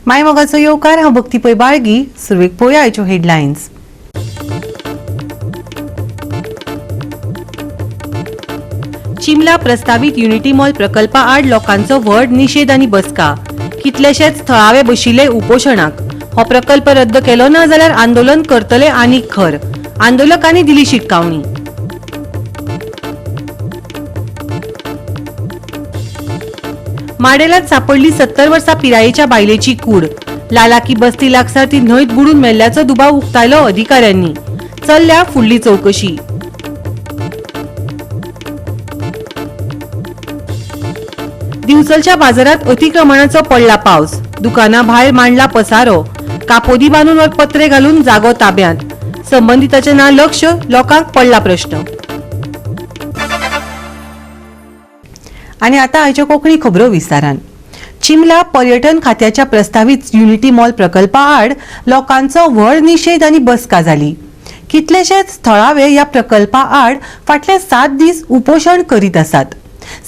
मायमोगाचो येवकार हांव भक्ती पै बाळगी. सुरवेक पळोवया आयच्यो हेडलायन्स. चिमला प्रस्तावित युनिटी मॉल प्रकल्पा आड लोकांचो व्हड निषेध आनी बसका. कितलेशेच थळावे बशिल्ले उपोशणाक. हो प्रकल्प रद्द केलो ना जाल्यार आंदोलन करतले आनीक खर. आंदोलकांनी दिली शिटकावणी. माडेलात सापडली 70 वर्सां पिरायेच्या बायलेची कूड. लालाकी बस्ती लागसार ती न्हंयत बुडून मेल्ल्याचो दुबाव उक्तायलो अधिकाऱ्यांनी. चल्ल्या फुडली चौकशी. दिवचलच्या बाजारात अतिक्रमणाचो पडला पावस. दुकानां भायर मांडला पसारो. कापोदी बांदून वर पत्रे घालून जागो ताब्यांत. संबंधिताचे ना लक्ष, लोकांक पडला प्रश्न. आणि आता आयच्यो कोंकणी खबरो विस्तारान. चिमला पर्यटन खात्याच्या प्रस्तावित युनिटी मॉल प्रकल्पा आड लोकांचो व्हड निषेध आनी बसका जाली. कितलेशेच थळावे ह्या प्रकल्पा आड फाटले 7 दीस उपोशण करीत आसात.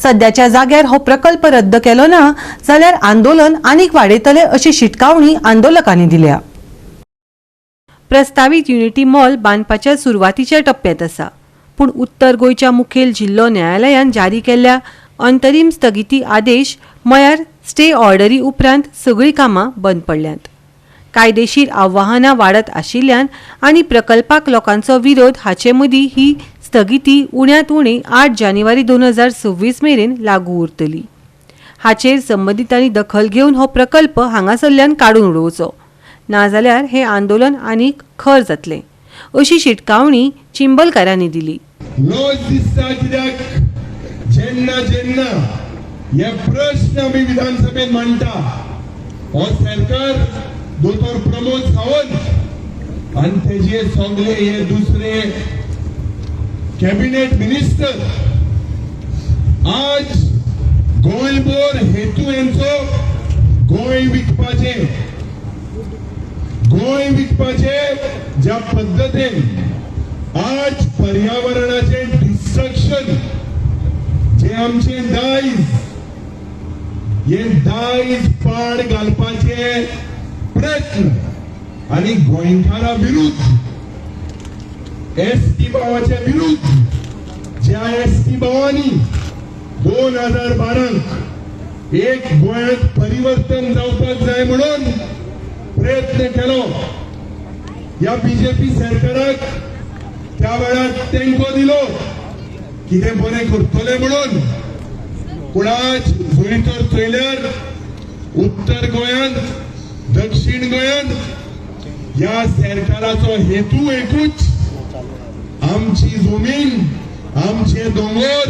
सध्याच्या जाग्यार हो प्रकल्प रद्द केलो ना जाल्यार आंदोलन आनीक वाडयतले अशी शिटकावणी आंदोलकांनी दिल्या. प्रस्तावित युनिटी मॉल बांदपाच्या सुरवातीच्या टप्प्यात आसा. पूण उत्तर गोंयच्या मुखेल जिल्लो न्यायालयान जारी केल्ल्या अंतरीम स्थगिती आदेश म्हळ्यार स्टे ऑर्डरी उपरांत सगळीं कामां बंद पडल्यांत. कायदेशीर आव्हानां वाडत आशिल्ल्यान आनी प्रकल्पाक लोकांचो विरोध हाचे मदीं ही स्थगिती उण्यांत उणी 8 जानेवारी 2026 मेरेन लागू उरतली. हाचेर संबंधितांनी दखल घेवन हो प्रकल्प हांगासरल्यान काडून उडोवचो. नाजाल्यार हे आंदोलन आनीक खर जातलें अशी शिटकावणी चिंबलकारांनी दिली. जेन्ना जेन्ना हे प्रश्न आमी विधानसभेत मांडटा हो सरकार दोतोर प्रमोद सावंत आनी तेजे सगळे हे दुसरे कॅबिनेट मिनिस्टर आज गोंयभर हेतू यांचो गोंय विकपाचे ज्या पद्धतीन आज पर्यावरणाचे डिस्ट्रक्शन जे आमचे दायज पाड घालपाचे प्रयत्न आणि गोंयकारा विरुद्ध एसटी भावाच्या विरुद्ध ज्या एसटी भावांनी 2012 एक गोंयांत परिवर्तन जावपाक जाय म्हणून प्रयत्न केलो. या बीजेपी सरकाराक त्या वेळार तेंको दिलो कितें बरें करतले म्हणून. पूण आज जरी तर चयल्यार उत्तर गोंयांत दक्षिण गोंयांत ह्या सरकाराचो हेतू एकूच आमची जमीन, आमचे दोंगर,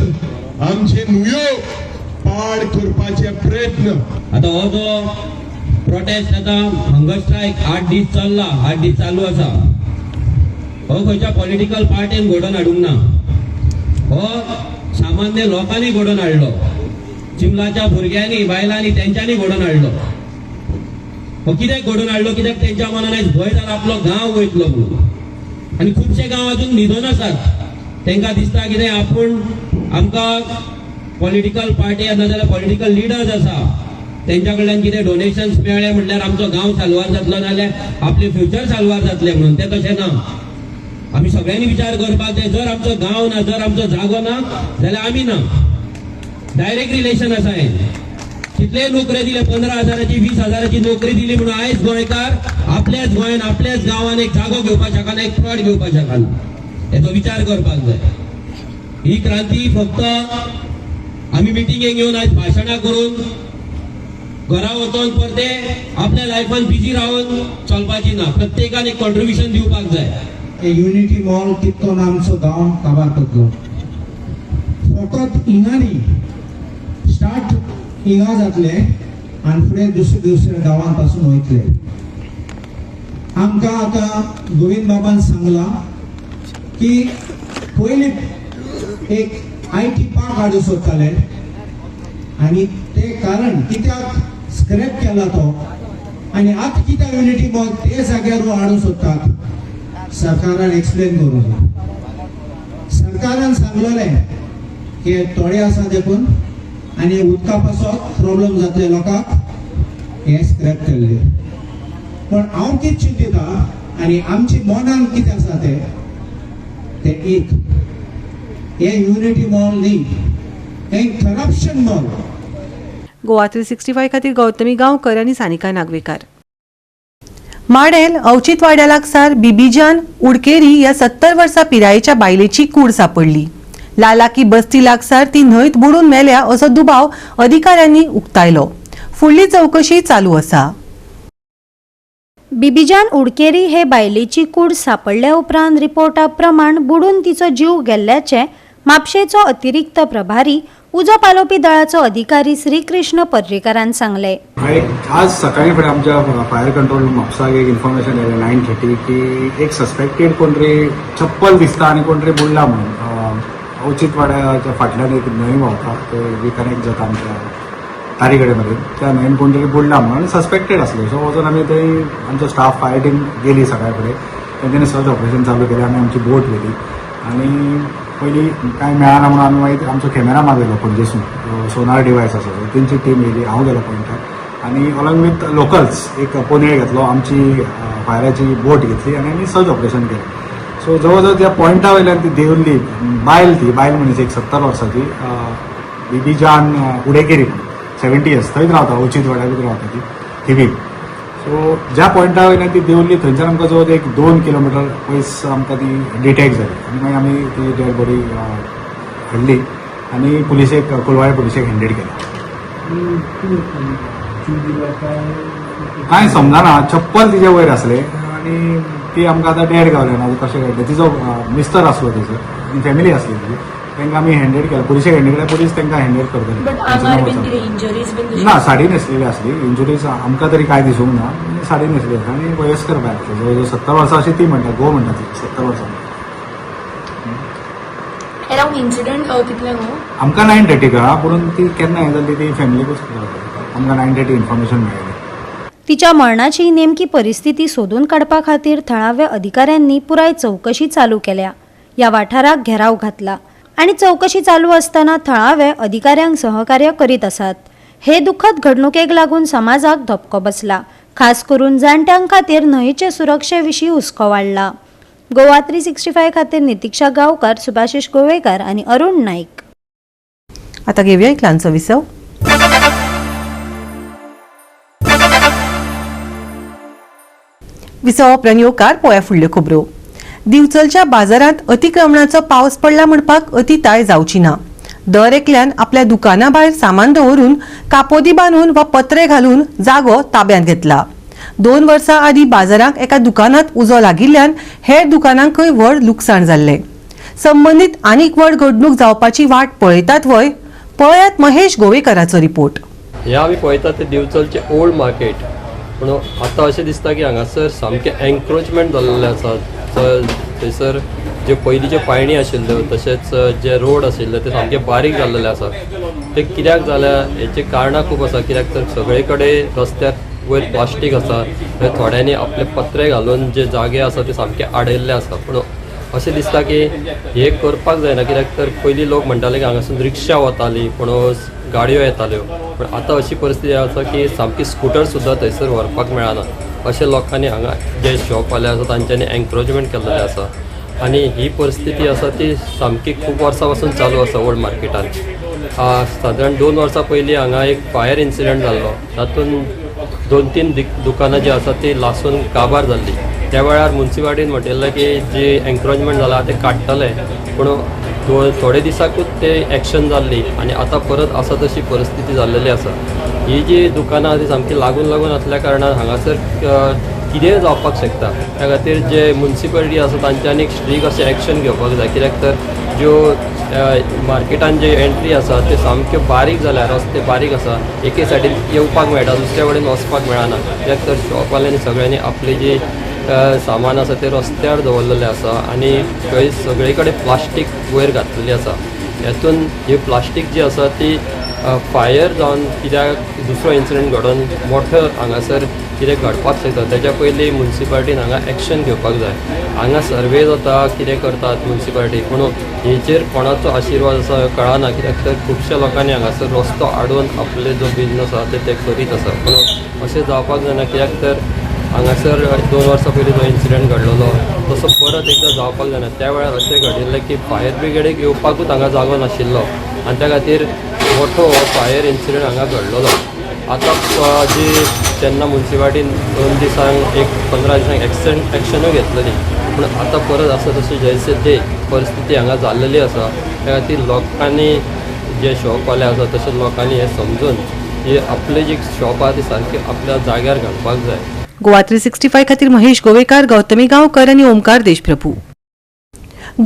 आमचे न्हंयो पाड करपाचे प्रयत्न. आता हो जो प्रोटेस्ट आता हंगर स्ट्रायक 8 दीस चल्ला, 8 दीस चालू आसा. हो खंयच्या पॉलिटिकल पार्टीन घडोवन हाडूंक ना. हो सामान्य लोकांनी घडोवन हाडलो. चिमलाच्या भुरग्यांनी बायलांनी तेंच्यांनी घडोवन हाडलो. हो कित्याक घडोवन हाडलो? कित्याक तेंच्या मनान आयज भंय जाला आपलो गांव वयतलो म्हणून. आनी खुबशे गांव अजून न्हिदून आसात. तेंकां दिसता कितें आपूण आमकां पॉलिटिकल पार्टी नाजाल्यार पॉलिटिकल लिडर्स आसा तेंच्या कडल्यान कितें डोनेशन्स मेळ्ळे म्हणल्यार आमचो गांव साल्वार जातलो नाजाल्यार आपले फ्युचर साल्वार जातले म्हणून. ते तशें ना. आमी सगळ्यांनी विचार करपाक जाय. जर आमचो गांव ना, जर आमचो जागो ना जाल्यार आमी ना. डायरेक्ट रिलेशन आसा हे. कितले नोकरी दिले, 15,000ची 20,000ची नोकरी दिली म्हणून आयज गोंयकार आपल्याच गोंयान आपल्याच गांवान एक जागो घेवपाक शकना, एक प्लॉट घेवपाक शकना. हेचो विचार करपाक जाय. ही क्रांती फक्त आमी मिटिंगेक येवन आज भाशणां करून घरा वचोन परते आपल्या लायफान बिजी रावन चलपाची ना. प्रत्येकान एक कॉन्ट्रिब्युशन दिवपाक जाय. युनिटी मॉल कितकोन आमचो गांव काबार करतलो. फकत हिंगानी स्टार्ट हिंगा जातले आनी फुडें दुसऱ्या गांवां पासून वयतले. आमकां आतां गोविंद बाबान सांगलां की पयलीं एक IT पार्क हाडूं सोदताले आनी ते कारण कित्याक स्क्रॅप केला तो आनी आतां कित्याक युनिटी मॉल ते जाग्यार हाडूं सोदतात सरकारान एक्सप्लेन करूंक जाय. सरकारान सांगलेलें की थोडे आसा देखून आनी उदका पासत प्रॉब्लेम जातले लोकांक हे स्क्रॅप केल्ले. पण हांव कितें चिंतिता आनी आमची मनान कितें आसा ते एक हे युनिटी मॉल न्ही, हे करप्शन मॉल. गोवा 365 खातीर गौतमी गांवकर आनी सानिका नागवेकार. माडेल अवचितवाड्या लागसार बिबिजान उडकेरी ह्या 70 वर्सां पिरायेच्या बायलेची कूड सापडली. लालाकी बस्ती लागसार ती न्हंयत बुडून मेल्या असो दुबाव अधिकाऱ्यांनी उक्तायलो. फुडली चवकशी चालू आसा. बिबिजान उडकेरी हे बायलेची कूड सापडल्या उपरांत रिपोर्टा प्रमाण बुडून तिचो जीव गेल्ल्याचे म्हापशेचो अतिरिक्त प्रभारी उजो पालोवपी दळाचो अधिकारी श्री कृष्ण पर्रीकारान सांगले. आज सकाळी फुडें आमच्या फायर कंट्रोल म्हापसाक एक इन्फॉर्मेशन येयलें 9:30 की एक सस्पेक्टेड कोण तरी चप्पल दिसता आनी कोण तरी बुडला म्हणून अवचितवाड्याच्या फाटल्यान एक न्हंय व्हांवता ते रिकनेक्ट जाता आमच्या तारीगडे मध्ये त्या न्हंयेन कोण तरी बुडला म्हणून सस्पेक्टेड आसले. सो वचून आमी थंय आमचो स्टाफ फायर टीम गेली सकाळी फुडें. तेंच्यांनी सर्च ऑपरेशन चालू केलें. आमी आमची बोट व्हेली आनी पयलीं कांय मेळना म्हणून आमी मागीर आमचो कॅमेरा मागयलो पणजेसून सोनार डिवायस आसा तेंची टीम येयली. हांव गेलो पॉयंटार आनी अलॉंग विथ लोकल्स एक पोनेळ घेतलो. आमची फायराची बोट घेतली आनी आमी सर्च ऑपरेशन केलें. सो जवळ जवळ त्या पॉयंटा वयल्यान ती देंवल्ली बायल मनीस एक 70 वर्सांची बिबिजान उडेकेरी 70 इयर्स थंयच रावता अवचितवाड्याकूच रावता ती थिवीक. सो ज्या पॉयंटा वयल्यान ती देंवल्ली थंयच्यान आमकां जवळ एक 2 किलोमिटर पयस आमकां ती डिटेक्ट जाली आनी मागीर आमी ती डेड बॉडी हाडली आनी पुलिसेक कोलवाळे पुलिसेक हँडेड केली. कांय समजना. चप्पल तिचे वयर आसले आनी ती आमकां आतां डेड गावले ना कशें घडलें. तिचो मिस्टर आसलो थंयसर आनी फॅमिली आसली तिची. तांकां आमी हँडेड केलें. पुलिशेक हँडेड केल्यार पुलीस तांकां हँडेड करतली. ना साडी न्हेसलेली आसली. इंजुरीज आमकां तरी कांय दिसूंक ना. साडी न्हेसली आसा आनी वयस्कर बायल आसली. जवळ जवळ 70 वर्सां अशी ती म्हणटा. गो म्हणटा ती 70 वर्सां. अराउंड इन्सिडेंट कितले न्हू आमकां 9:30 कळ्ळा पूण ती केन्ना हें जाल्ली ती फॅमिलीकूच आमकां 9:30 इन्फॉर्मेशन मेळ्ळी. तिच्या मरणाची नेमकी परिस्थिती सोदून काडपा खातीर थळाव्या अधिकाऱ्यांनी पुराय चौकशी चालू केल्या. ह्या वाठाराक घेराव घातला आनी चौकशी चालू आसतना थळावे अधिकाऱ्यांक सहकार्य करीत आसात. हे दुखद घडणुकेक लागून समाजाक धपको बसला. खास करून जाणट्यां खातीर न्हंयचे सुरक्षे विशीं हुस्को वाडला. गोवा 365 खातीर नितीक्षा गांवकार, सुभाशीश गोवेकार आनी अरुण नाईक. आता घेवया एक ल्हानसो विसव. विसव उपरांत येवकार पळोवया फुडल्यो खबरो. दिवचलच्या बाजारांत अतिक्रमणाचो पावस पडला म्हणपाक अतिताय जावची ना. दर एकल्यान आपल्या दुकाना भायर सामान दवरून कापोदी बांदून वा पत्रे घालून जागो ताब्यांत घेतला. 2 वर्सां आदी बाजाराक एका दुकानात उजो लागिल्ल्यान हेर दुकानांकय व्हड लुकसाण जाल्लें. संबंदीत आनीक व्हड घडणूक जावपाची वाट पळयतात वय. पळयात महेश गोवेकाराचो रिपोर्ट. हे आमी पळयतात ते दिवचलचे ओल्ड मार्केट. पूण आतां अशें दिसता की हांगासर सामकें एन्क्रोचमेंट जाल्लें आसा. थंयसर जे पयलींच्यो पायणी आशिल्ल्यो तशेंच जे रोड आशिल्ले ते सामके बारीक जाल्लेले आसा. ते कित्याक जाल्या हेची कारणां खूब आसा. कित्याक तर सगळे कडेन रस्त्यार वयर प्लास्टीक आसा. थोड्यांनी आपले पत्रे घालून जे जागे आसा ते सामके आडयल्ले आसा. पूण अशें दिसता की हे करपाक जायना. कित्याक तर पयलीं लोक म्हणटाले की हांगासून रिक्षा वताली पूण गाडयो येताल्यो. पूण आतां अशी परिस्थिती आसा की सामकी स्कुटर सुद्दां थंयसर व्हरपाक मेळना. अशें लोकांनी हांगा जे शॉपवाले आसा तांच्यांनी एन्क्रोचमेंट केल्लेलें आसा. आनी ही परिस्थिती आसा ती सामकी खूब वर्सां पासून चालू आसा ओल्ड मार्केटान. सादारण 2 वर्सां पयलीं हांगा एक फायर इन्सिडंट जाल्लो. तातूंत 2-3 दुकानां जी आसा ती लासून काबार जाल्ली. त्या वेळार मुन्सिपाल्टीन म्हटिल्लें की जी एन्क्रोचमेंट जाला ते काडटले. पूण थोडे दिसाकूच ते एक्शन जाल्ली आनी आतां परत आसा तशी परिस्थिती जाल्लेली आसा. ही जी दुकानां ती सामकी लागून आसल्या कारणान हांगासर कितेंय जावपाक शकता. त्या खातीर जे मुन्सिपाल्टी आसा तांच्यांनी स्ट्रीक अशें एक्शन घेवपाक जाय. कित्याक तर ज्यो मार्केटान जे एंट्री आसा ते सामक्यो बारीक जाल्या. रस्ते बारीक आसा. एके सायडीन येवपाक मेळटा दुसऱ्या कडेन वचपाक मेळना. कित्याक तर शॉपवाल्यांनी सगळ्यांनी आपली जी सामान आसा ते रस्त्यार दवरलेलें आसा आनी थंय सगळे कडेन प्लास्टीक वयर घातलेली आसा. हेतून ही प्लास्टीक जी आसा ती फायर जावन कित्याक दुसरो इन्सिडंट घडोवन मोठो हांगासर कितें घडपाक शकता तेच्या पयलीं म्युन्सिपाल्टीन हांगा एक्शन घेवपाक जाय. हांगा सर्वे जाता कितें करतात म्युन्सिपाल्टी, पूण हेचेर कोणाचो आशिर्वाद आसा कळना, कित्याक तर खुबश्या लोकांनी हांगासर रस्तो आडोवन आपले जो बिझनस आसा ते करीत आसा. पूण अशें जावपाक जायना, कित्याक तर हांगासर 2 वर्सां पयलीं जो इन्सिडंट घडलेलो तसो परत एकदां जावपाक जायना. त्या वेळार अशें घडिल्लें की फायर ब्रिगेडीक येवपाकूच हांगा जागो नाशिल्लो आनी त्या खातीर मोठो फायर इन्सिडंट हांगा घडलेलो. आतां जी तेन्ना म्युन्सिपाल्टीन 2 दिसांक 15 दिसांक एक्शनूय घेतलेली, पूण आतां परत आसा तशी जैसे ते परिस्थिती हांगा जाल्लेली आसा. त्या खातीर लोकांनी जे शॉपवाले आसा तशेंच लोकांनी हें समजून हे आपले जे शॉप आहा ती सारकी आपल्या जाग्यार घालपाक जाय. गोवा 365 खातीर महेश गोवेकार, गौतमी गांवकर आनी ओमकार देशप्रभू.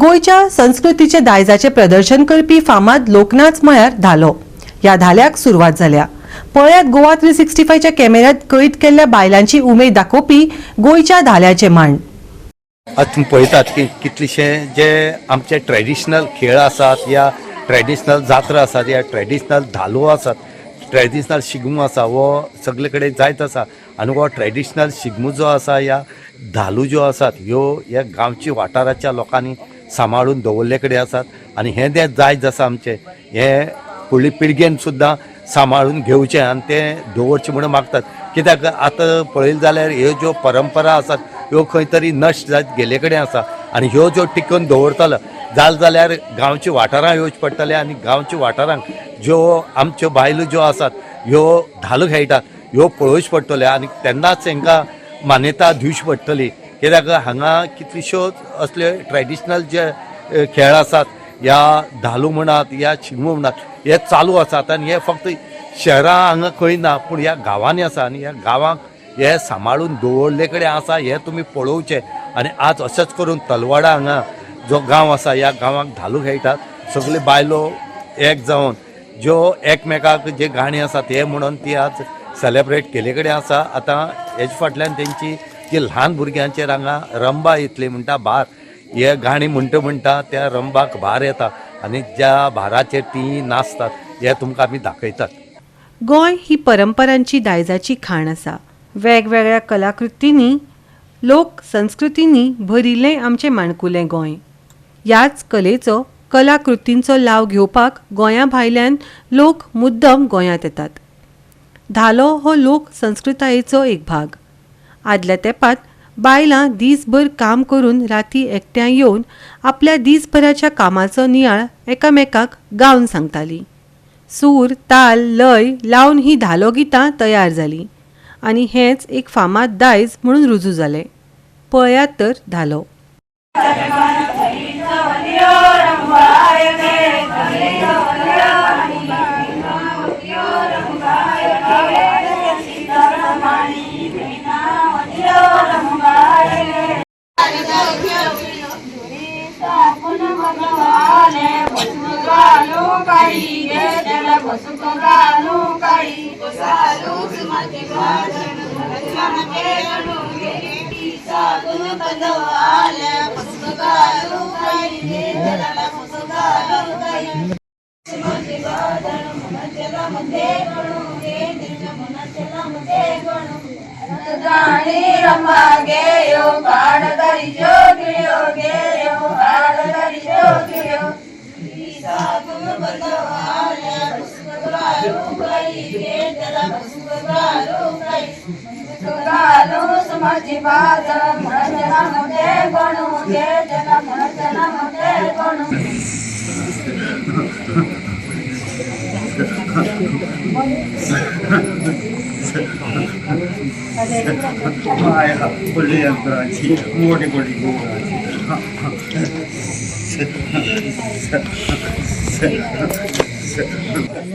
गोंयच्या संस्कृतीचे दायजाचे प्रदर्शन करपी फामाद लोकनाच म्हळ्यार धालो. ह्या धाल्याक सुरवात जाल्या. पळयात गोवा 365च्या कॅमेऱ्यात कैद केल्ल्या बायलांची उमेद दाखोवपी गोंयच्या धाल्याचे मांड. आतां तुमी पळयतात की कितलेशे जे आमचे ट्रेडिशनल खेळ आसात या ट्रेडिशनल जात्रा आसात या ट्रेडिशनल धालो आसात, ट्रेडिशनल शिगमो आसा, वो सगळे कडेन जायत आसा. आनी हो ट्रेडिशनल शिगमो जो आसा या धालो ज्यो आसात ह्यो ह्या गांवच्या वाठाराच्या लोकांनी सांबाळून दवरले कडेन आसात. आनी हें जें जायज आसा आमचें हें फुडले पिळगेन सुद्दां सांबाळून घेवचें आनी तें दवरचें म्हणून मागतात. कित्याक आतां पळयलें जाल्यार ह्यो ज्यो परंपरा आसात ह्यो खंय तरी नश्ट जायत गेले कडेन आसा आनी ह्यो ज्यो टिकून दवरतलो जाल्यार गांवच्या वाठारांत येवचे पडटले आनी गांवच्या वाठारांक ज्यो आमच्यो बायलो ज्यो आसात ह्यो धालो खेळटात ह्यो पळोवचे पडटल्यो आनी तेन्नाच तांकां मान्यता दिवची पडटली. कित्याक हांगा कितल्योश्योच असल्यो ट्रेडिशनल जे खेळ आसात ह्या धालो म्हणात या शिगमो म्हणात हे चालू आसात आनी हे फक्त शहरां हांगा खंय ना पूण ह्या गांवांनी आसा आनी ह्या गांवांक हे सांबाळून दवरले कडेन आसा हे तुमी पळोवचें. आनी आज अशेंच करून तलवाडा हांगा जो गांव आसा ह्या गांवांक धालो खेळटात. सगळे बायलो एक जावन ज्यो एकमेकाक जे गाणी आसात हे म्हणून ती आज सेलेब्रेट केले कडेन आसा. आतां हेजे फाटल्यान तेंची जी ल्हान भुरग्यांचेर हांगा रंबा येतली म्हणटा भार हे गाणी म्हणटा त्या रंबाक भार येता आनी ज्या भाराचेर ती नाचतात हे तुमकां आमी दाखयतात. गोंय ही परंपरांची दायजाची खाण आसा. वेगवेगळ्या कलाकृतींनी लोक संस्कृतींनी भरिल्लें आमचें माणकुलें गोंय. ह्याच कलेचो कलाकृतींचो लाव घेवपाक गोंया भायल्यान लोक मुद्दम गोंयांत येतात. धालो हो लोक संस्कृतायेचो एक भाग. आदल्या तेंपात बायलां दीसभर काम करून राती एकठांय येवन आपल्या दीसभराच्या कामाचो नियाळ एकामेकाक गावन सांगतालीं. सूर, ताल, लय लावन ही धालो गितां तयार जालीं आनी हेंच एक फामाद दायज म्हणून रुजू जालें. पळयात तर धालो.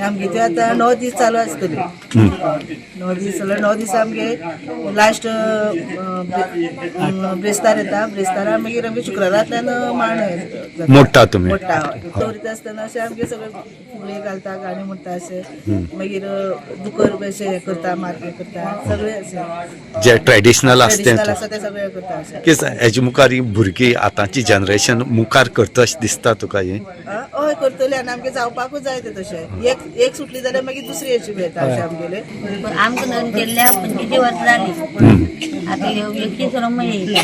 आमगे ते आतां 9 दीस चालू आसतली. 9 दीस जाल्यार 9 दीस आमगे लास्ट ब्रेस्तार येता. ब्रेस्तारा मागीर आमगे शुक्रारांतल्यान मांड मोडटा तुमी मोडटा. दवरीत आसतना अशें आमगे सगळे फुगडी घालता गाणी म्हणटा अशें मागीर दुकर अशें हें करता मार्के करता सगळे अशें जे ट्रेडिशनल आसता ते सगळे करता अशें. हेजे मुखार ही भुरगीं आतांची जनरेशन मुखार करता अशें दिसता तुका हें? हय हय करतले आनी आमगे जावपाकूच जाय ते तशें एक सुटली जाल्यार मागीर दुसरी अशी मेळटा अशें आमगेले आमकां नोंद केल्ल्या 25 वर्सां जाली आतां एकटीच रम्म येयल्या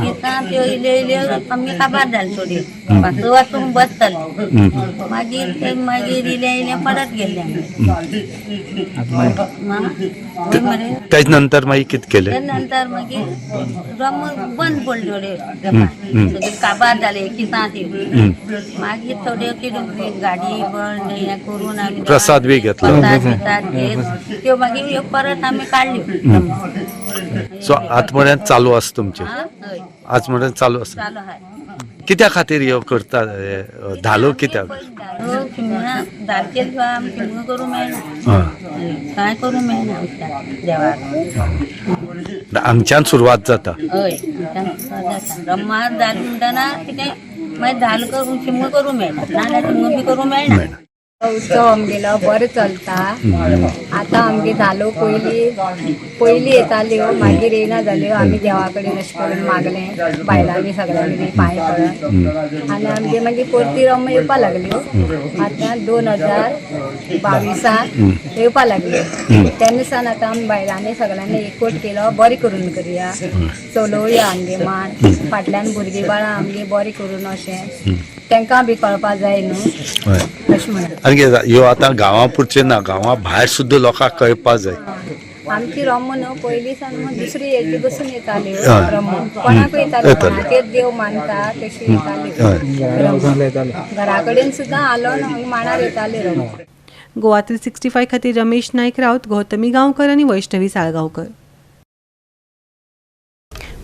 येता त्यो इल्यो आमगे काबार जाले थोडी 5 वर्सां बसताले मागीर इले परत गेले तेज नंतर मागीर कितें केलें? नंतर मागीर रम्म बंद पडले थोडे काबार जाले किसां मागीर थोड्यो कितें गाडी बंद हें करून आमी प्रसाद बी घेतलो. प्रसाद घेत त्यो मागीर परत आमी काडल्यो सो आत्मड्यान चालू आसा तुमचें? हय आत्मड्यान चालू आसा. चालू आहाय कित्या खातीर ह्यो करता धालो कित्याक? दाल केली आमी शिमगो करूं मेळना कांय करूं मेळना देवाक हांगच्यान सुरवात जाता. हय रम्मात दाल म्हणटना कितें मागीर दाल करूं शिमगो करूं मेळना नाल्यार शिमगो बी करूं मेळना. उत्सव आमगेलो बरो चलता आतां आमगे धालो पयली येताल्यो मागीर येयना जाल्यो आमी देवा कडेन अशें करून मागलें बायलांनी सगळ्यांनी पांय पडत आनी आमगे मागीर परती रम्म येवपा लागल्यो आतां 2022 येवपा लागल्यो तेन्ना सावन आतां आमी बायलांनी सगळ्यांनी एकवट केलो बरें करून करया चलोवया आमगे मान फाटल्यान भुरगीं बाळां आमगे बरें करून अशें तांकां बी कळपा जाय न्हू अशें म्हणटा. आनी ह्यो आतां गांवा पुरचे ना गांवा भायर सुद्दां लोकांक कळपा जाय. आमची रम्म न्हू पयलीं सावन दुसरी हेजी बसून येताल्यो रम्म कोणाकूय येताल्यो कोणाचेर देव मानता तशी येताल्यो घरा कडेन सुद्दां आलो न्हू मांडार येताल्यो रम्म. गोवा 365 खातीर रमेश नायक रावत, गौतमी गांवकर आनी वैष्णवी साळगांवकर.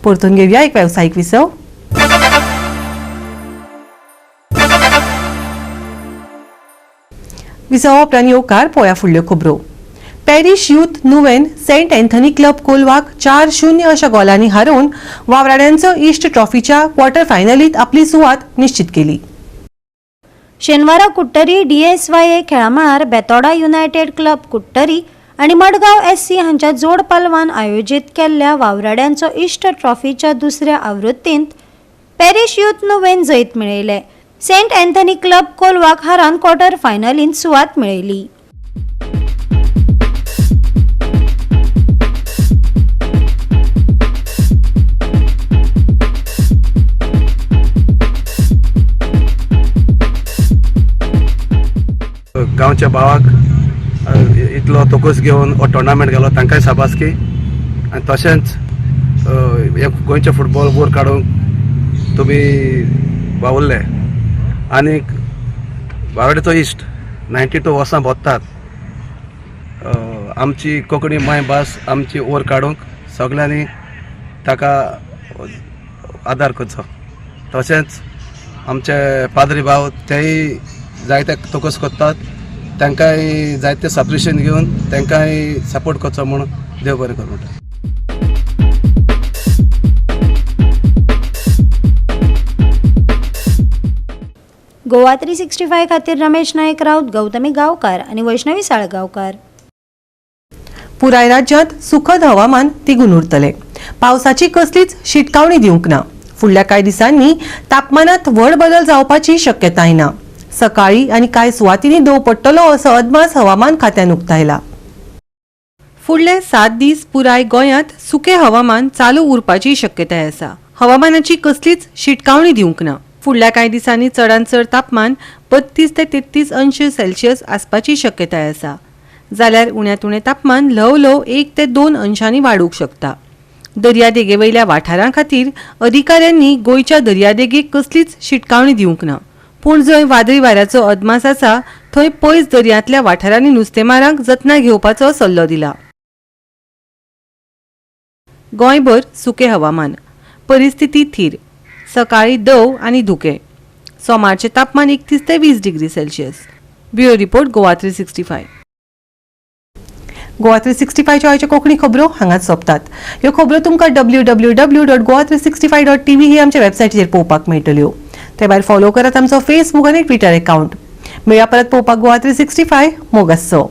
परतून घेवया एक वेवसायीक विसव. विसव उपरांत येवकार पळया फुडल्यो खबरो. Parish youth Nuvem saint Anthony club कोलवाक 4-0 अशा गोलांनी हारोवन वावराड्यांचो इश्ट ट्रॉफीच्या क्वॉर्टर फायनलींत आपली सुवात निश्चित केली. शेनवारा कुट्टरी DSYA खेळा मळार बेतोडा युनायटेड क्लब कुट्टरी आनी मडगांव SC हांच्या जोड पालवान आयोजीत केल्ल्या वावराड्यांचो इश्ट ट्रॉफीच्या दुसऱ्या आवृत्तींत पॅरीश यूथ नुवेन जैत मेळयले. सेंट एंथनी क्लब कोलवाक हारान क्वॉर्टर फायनलींत सुवात मेळयली. गांवच्या भावाक इतलो तोकूस घेवन हो टोर्नामेंट गेलो तांकांय शाबासकी आनी तशेंच गोंयचें फुटबॉल वर काडूंक तुमी वावुरले आनीक वावड्याचो इश्ट 92 वर्सां बोत्तात आमची कोंकणी मायभास आमची वर काडूंक सगळ्यांनी ताका आदार करचो. तशेंच आमचे पाद्री भाव तेय जायते तोकूस करतात तांकांय जायते सब्रिशन घेवन तांकांय सपोर्ट करचो म्हूण देव बरें करूं म्हणटा. गोवा 365 खातीर रमेश नायक रावत, गौतमी गांवकार आनी वैष्णवी साळगांवकार. पुराय राज्यांत सुखद हवामान तिगून उरतले. पावसाची कसलीच शिटकावणी दिवंक ना. फुडल्या कांय दिसांनी तापमानात व्हड बदल जावपाची शक्यताय ना. सकाळी आनी कांय सुवातींनी दव पडटलो असो अदमास हवामान खात्यान उक्तायला. फुडले 7 दीस पुराय गोंयांत सुके हवामान चालू उरपाची शक्यताय आसा. हवामानाची कसलीच शिटकावणी दिवंक ना. फुडल्या कांय दिसांनी चडांत चड तापमान 32 ते 33 अंश सेल्सियस आसपाची शक्यताय आसा. जाल्यार उण्यांत उणें तापमान ल्हव ल्हव 1 ते 2 अंशांनी वाडूंक शकता. दर्यादेगेवयल्या वाठारां खातीर अधिकाऱ्यांनी गोंयच्या दर्यादेगेक कसलीच शिटकावणी दिवंक ना. पूण जंय वादळी वाऱ्याचो अदमास आसा थंय पयस दर्यांतल्या वाठारांनी नुस्तेमारांक जतनाय घेवपाचो सल्लो दिला. गोंयभर सुके हवामान. परिस्थिती थीर. सकाळी दव आनी धुके. सोमारचे तापमान 31 ते 20 degree Celsius. Bureau report Goa 365. Goa 365 च्यो आयच्यो कोंकणी खबरो हांगाच सोंपतात. ह्यो खबरो तुमकां www.goa365.tv ही आमच्या वेबसायटीचेर पळोवपाक मेळटल्यो. ते भायर फॉलो करात आमचो फेसबूक आनी ट्विटर अकाउंट. मेळया परत पळोवपाक गोवा 365 मोग आसचो.